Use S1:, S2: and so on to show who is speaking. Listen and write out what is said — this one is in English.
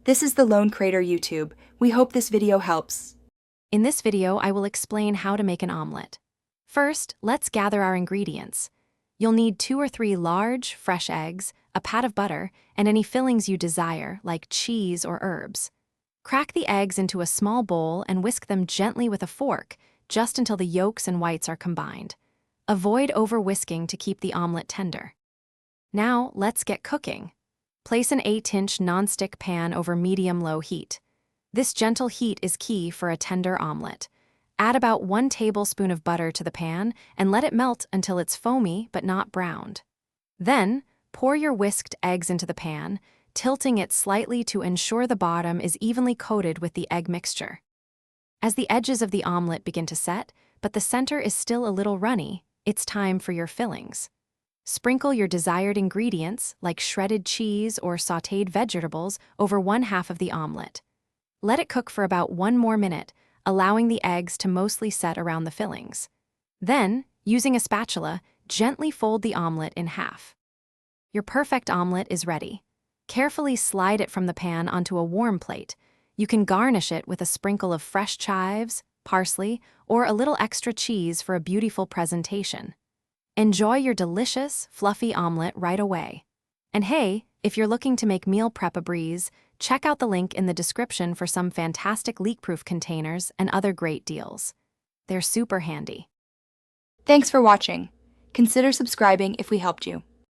S1: This is the Lone Crater YouTube. We hope this video helps.
S2: In this video, I will explain how to make an omelet. First, let's gather our ingredients. You'll need 2 or 3 large, fresh eggs, a pat of butter, and any fillings you desire, like cheese or herbs. Crack the eggs into a small bowl and whisk them gently with a fork, just until the yolks and whites are combined. Avoid over-whisking to keep the omelet tender. Now, let's get cooking. Place an 8-inch nonstick pan over medium-low heat. This gentle heat is key for a tender omelet. Add about 1 tablespoon of butter to the pan and let it melt until it's foamy but not browned. Then, pour your whisked eggs into the pan, tilting it slightly to ensure the bottom is evenly coated with the egg mixture. As the edges of the omelet begin to set, but the center is still a little runny, it's time for your fillings. Sprinkle your desired ingredients, like shredded cheese or sautéed vegetables, over 1/2 of the omelet. Let it cook for about 1 more minute, allowing the eggs to mostly set around the fillings. Then, using a spatula, gently fold the omelet in half. Your perfect omelet is ready. Carefully slide it from the pan onto a warm plate. You can garnish it with a sprinkle of fresh chives, parsley, or a little extra cheese for a beautiful presentation. Enjoy your delicious, fluffy omelet right away. And hey, if you're looking to make meal prep a breeze, check out the link in the description for some fantastic leak-proof containers and other great deals. They're super handy.
S1: Thanks for watching. Consider subscribing if we helped you.